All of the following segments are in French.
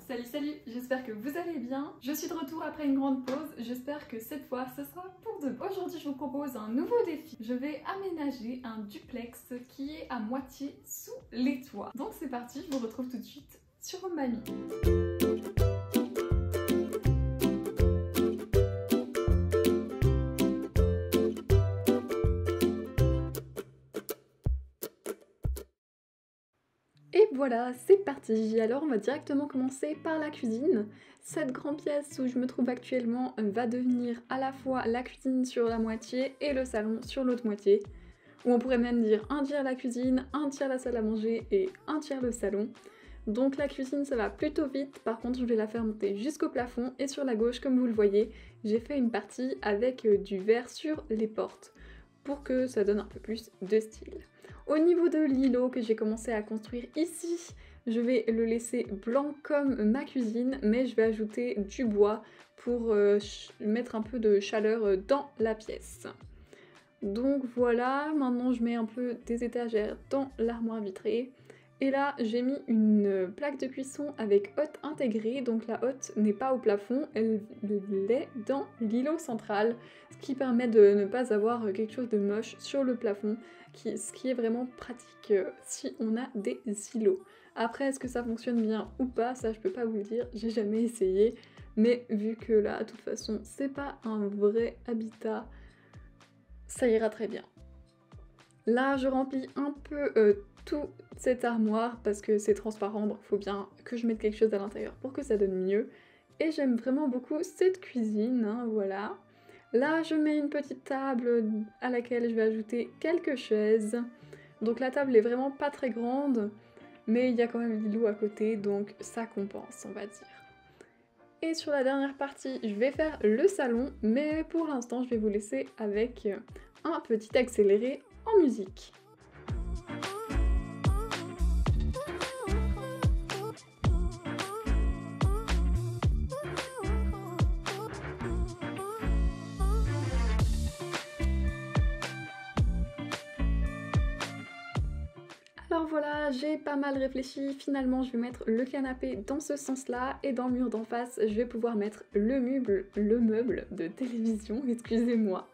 Salut, j'espère que vous allez bien. Je suis de retour après une grande pause, j'espère que cette fois ce sera pour de bon. Aujourd'hui je vous propose un nouveau défi. Je vais aménager un duplex qui est à moitié sous les toits. Donc c'est parti, je vous retrouve tout de suite sur Mamie. Et voilà, c'est parti. Alors on va directement commencer par la cuisine. Cette grande pièce où je me trouve actuellement va devenir à la fois la cuisine sur la moitié et le salon sur l'autre moitié. Ou on pourrait même dire un tiers la cuisine, un tiers la salle à manger et un tiers le salon. Donc la cuisine ça va plutôt vite, par contre je vais la faire monter jusqu'au plafond et sur la gauche comme vous le voyez, j'ai fait une partie avec du verre sur les portes pour que ça donne un peu plus de style. Au niveau de l'îlot que j'ai commencé à construire ici, je vais le laisser blanc comme ma cuisine, mais je vais ajouter du bois pour mettre un peu de chaleur dans la pièce. Donc voilà, maintenant je mets un peu des étagères dans l'armoire vitrée. Et là, j'ai mis une plaque de cuisson avec hotte intégrée, donc la hotte n'est pas au plafond, elle est dans l'îlot central, ce qui permet de ne pas avoir quelque chose de moche sur le plafond, ce qui est vraiment pratique si on a des îlots. Après, est-ce que ça fonctionne bien ou pas, ça je peux pas vous le dire, j'ai jamais essayé, mais vu que là, de toute façon, c'est pas un vrai habitat, ça ira très bien. Là, je remplis un peu toute cette armoire parce que c'est transparent, donc il faut bien que je mette quelque chose à l'intérieur pour que ça donne mieux. Et j'aime vraiment beaucoup cette cuisine, hein, voilà. Là, je mets une petite table à laquelle je vais ajouter quelques chaises. Donc la table est vraiment pas très grande, mais il y a quand même l'îlot à côté, donc ça compense, on va dire. Et sur la dernière partie, je vais faire le salon, mais pour l'instant, je vais vous laisser avec un petit accéléré en musique. Alors voilà, j'ai pas mal réfléchi, finalement je vais mettre le canapé dans ce sens-là et dans le mur d'en face, je vais pouvoir mettre le meuble de télévision, excusez-moi.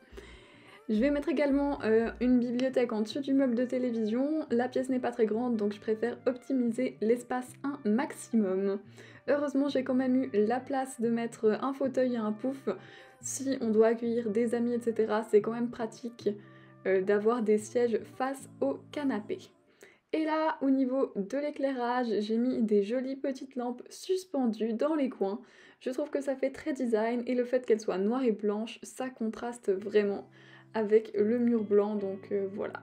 Je vais mettre également une bibliothèque en dessous du meuble de télévision. La pièce n'est pas très grande, donc je préfère optimiser l'espace un maximum. Heureusement, j'ai quand même eu la place de mettre un fauteuil et un pouf. Si on doit accueillir des amis, etc., c'est quand même pratique d'avoir des sièges face au canapé. Et là, au niveau de l'éclairage, j'ai mis des jolies petites lampes suspendues dans les coins. Je trouve que ça fait très design et le fait qu'elles soient noires et blanches, ça contraste vraiment avec le mur blanc, donc voilà.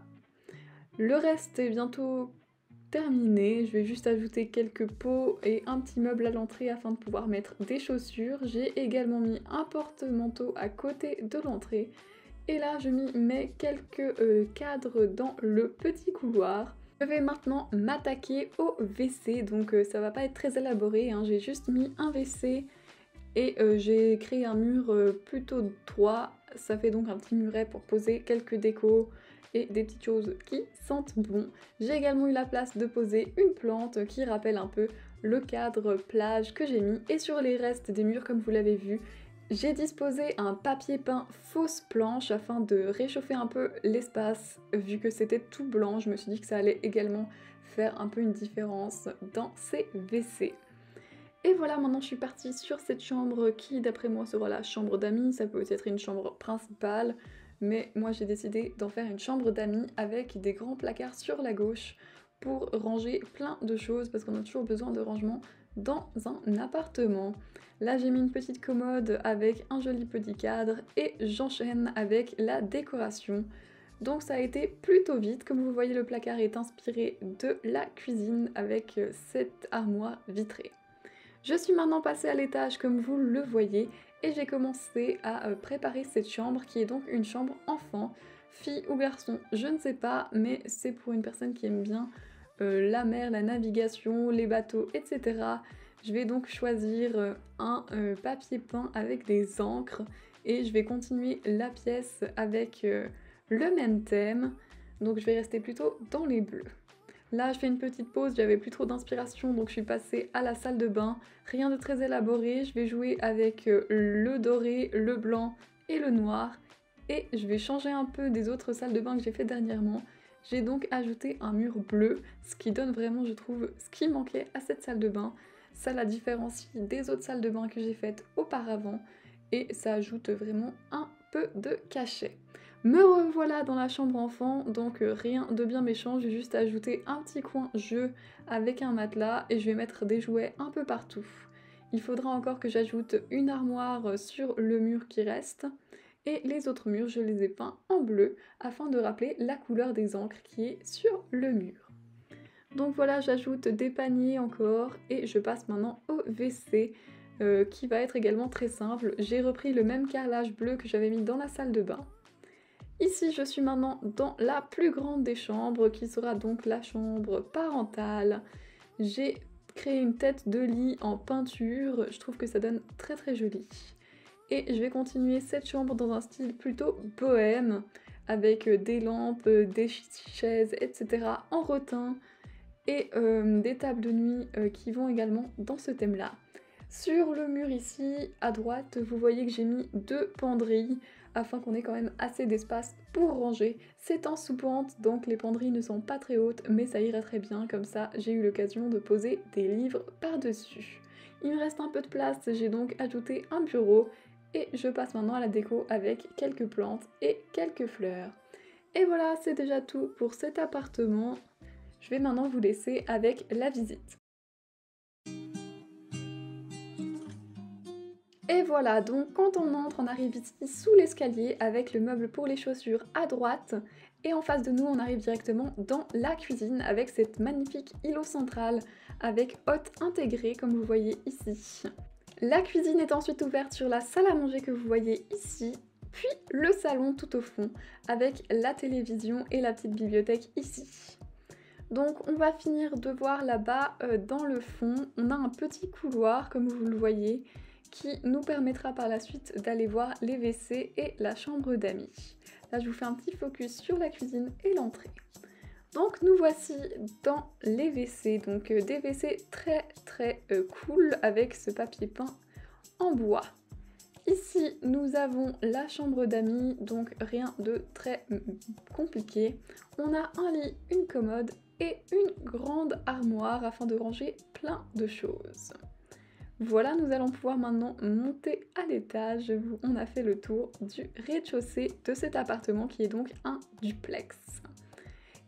Le reste est bientôt terminé, je vais juste ajouter quelques pots et un petit meuble à l'entrée afin de pouvoir mettre des chaussures. J'ai également mis un porte-manteau à côté de l'entrée. Et là, je mets quelques cadres dans le petit couloir. Je vais maintenant m'attaquer au WC, donc ça va pas être très élaboré, hein. J'ai juste mis un WC et j'ai créé un mur plutôt droit, ça fait donc un petit muret pour poser quelques décos et des petites choses qui sentent bon. J'ai également eu la place de poser une plante qui rappelle un peu le cadre plage que j'ai mis, et sur les restes des murs, comme vous l'avez vu, j'ai disposé un papier peint fausse planche afin de réchauffer un peu l'espace. Vu que c'était tout blanc, je me suis dit que ça allait également faire un peu une différence dans ces WC. Et voilà, maintenant je suis partie sur cette chambre qui, d'après moi, sera la chambre d'amis. Ça peut aussi être une chambre principale, mais moi j'ai décidé d'en faire une chambre d'amis avec des grands placards sur la gauche pour ranger plein de choses, parce qu'on a toujours besoin de rangement dans un appartement. Là j'ai mis une petite commode avec un joli petit cadre et j'enchaîne avec la décoration. Donc ça a été plutôt vite, comme vous voyez le placard est inspiré de la cuisine avec cette armoire vitrée. Je suis maintenant passée à l'étage comme vous le voyez et j'ai commencé à préparer cette chambre qui est donc une chambre enfant, fille ou garçon, je ne sais pas, mais c'est pour une personne qui aime bien la mer, la navigation, les bateaux, etc. Je vais donc choisir un papier peint avec des encres et je vais continuer la pièce avec le même thème, donc je vais rester plutôt dans les bleus. Là, je fais une petite pause, j'avais plus trop d'inspiration, donc je suis passée à la salle de bain. Rien de très élaboré, je vais jouer avec le doré, le blanc et le noir. Et je vais changer un peu des autres salles de bain que j'ai fait dernièrement. J'ai donc ajouté un mur bleu, ce qui donne vraiment, je trouve, ce qui manquait à cette salle de bain. Ça la différencie des autres salles de bain que j'ai faites auparavant. Et ça ajoute vraiment un peu de cachet. Me revoilà dans la chambre enfant, donc rien de bien méchant, j'ai juste ajouté un petit coin jeu avec un matelas et je vais mettre des jouets un peu partout. Il faudra encore que j'ajoute une armoire sur le mur qui reste et les autres murs je les ai peints en bleu afin de rappeler la couleur des encres qui est sur le mur. Donc voilà, j'ajoute des paniers encore et je passe maintenant au WC qui va être également très simple. J'ai repris le même carrelage bleu que j'avais mis dans la salle de bain. Ici, je suis maintenant dans la plus grande des chambres, qui sera donc la chambre parentale. J'ai créé une tête de lit en peinture, je trouve que ça donne très très joli. Et je vais continuer cette chambre dans un style plutôt bohème, avec des lampes, des chaises, etc. en rotin, et des tables de nuit qui vont également dans ce thème-là. Sur le mur ici, à droite, vous voyez que j'ai mis 2 penderies, afin qu'on ait quand même assez d'espace pour ranger. C'est en sous-pente, donc les penderies ne sont pas très hautes, mais ça irait très bien, comme ça j'ai eu l'occasion de poser des livres par-dessus. Il me reste un peu de place, j'ai donc ajouté un bureau, et je passe maintenant à la déco avec quelques plantes et quelques fleurs. Et voilà, c'est déjà tout pour cet appartement. Je vais maintenant vous laisser avec la visite. Et voilà, donc quand on entre, on arrive ici sous l'escalier avec le meuble pour les chaussures à droite. Et en face de nous, on arrive directement dans la cuisine avec cette magnifique îlot central avec hotte intégrée comme vous voyez ici. La cuisine est ensuite ouverte sur la salle à manger que vous voyez ici, puis le salon tout au fond avec la télévision et la petite bibliothèque ici. Donc on va finir de voir là-bas dans le fond, on a un petit couloir comme vous le voyez, qui nous permettra par la suite d'aller voir les WC et la chambre d'amis. Là, je vous fais un petit focus sur la cuisine et l'entrée. Donc, nous voici dans les WC, donc des WC très très cool avec ce papier peint en bois. Ici, nous avons la chambre d'amis, donc rien de très compliqué. On a un lit, une commode et une grande armoire afin de ranger plein de choses. Voilà, nous allons pouvoir maintenant monter à l'étage. On a fait le tour du rez-de-chaussée de cet appartement qui est donc un duplex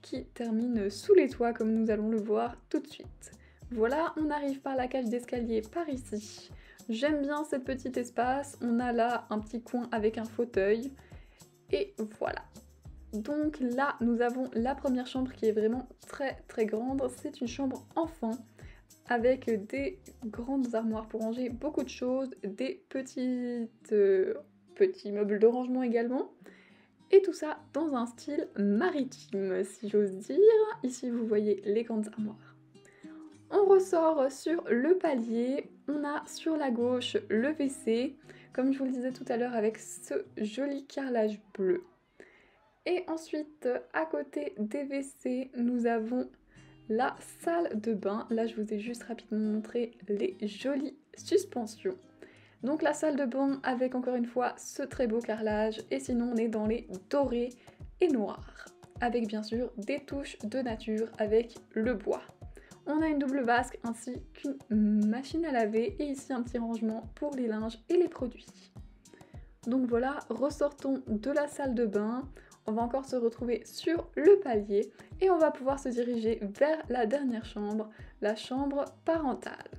qui termine sous les toits comme nous allons le voir tout de suite. Voilà, on arrive par la cage d'escalier par ici. J'aime bien cet petit espace. On a là un petit coin avec un fauteuil et voilà. Donc là, nous avons la première chambre qui est vraiment très très grande. C'est une chambre enfant, avec des grandes armoires pour ranger beaucoup de choses, des petits meubles de rangement également, et tout ça dans un style maritime, si j'ose dire. Ici, vous voyez les grandes armoires. On ressort sur le palier, on a sur la gauche le WC, comme je vous le disais tout à l'heure, avec ce joli carrelage bleu. Et ensuite, à côté des WC, nous avons la salle de bain. Là, je vous ai juste rapidement montré les jolies suspensions. Donc la salle de bain avec encore une fois ce très beau carrelage. Et sinon, on est dans les dorés et noirs. Avec bien sûr des touches de nature avec le bois. On a une double vasque ainsi qu'une machine à laver. Et ici, un petit rangement pour les linges et les produits. Donc voilà, ressortons de la salle de bain. On va encore se retrouver sur le palier et on va pouvoir se diriger vers la dernière chambre, la chambre parentale.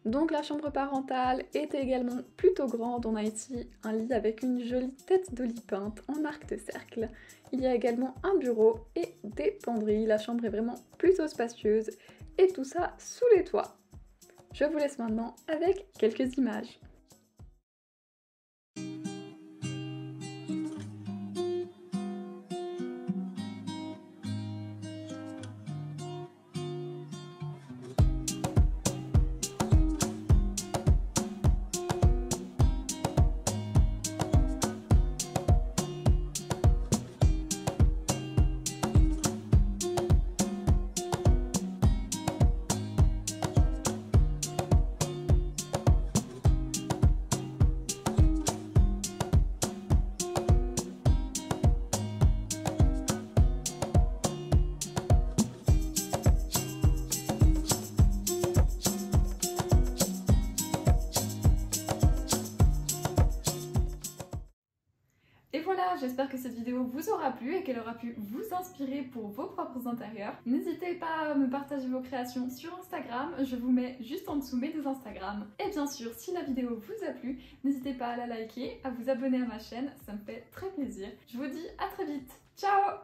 Donc la chambre parentale est également plutôt grande. On a ici un lit avec une jolie tête de lit peinte en arc de cercle. Il y a également un bureau et des penderies. La chambre est vraiment plutôt spacieuse et tout ça sous les toits. Je vous laisse maintenant avec quelques images. voilà, j'espère que cette vidéo vous aura plu et qu'elle aura pu vous inspirer pour vos propres intérieurs. N'hésitez pas à me partager vos créations sur Instagram, je vous mets juste en dessous mes deux Instagram. Et bien sûr, si la vidéo vous a plu, n'hésitez pas à la liker, à vous abonner à ma chaîne, ça me fait très plaisir. Je vous dis à très vite, ciao!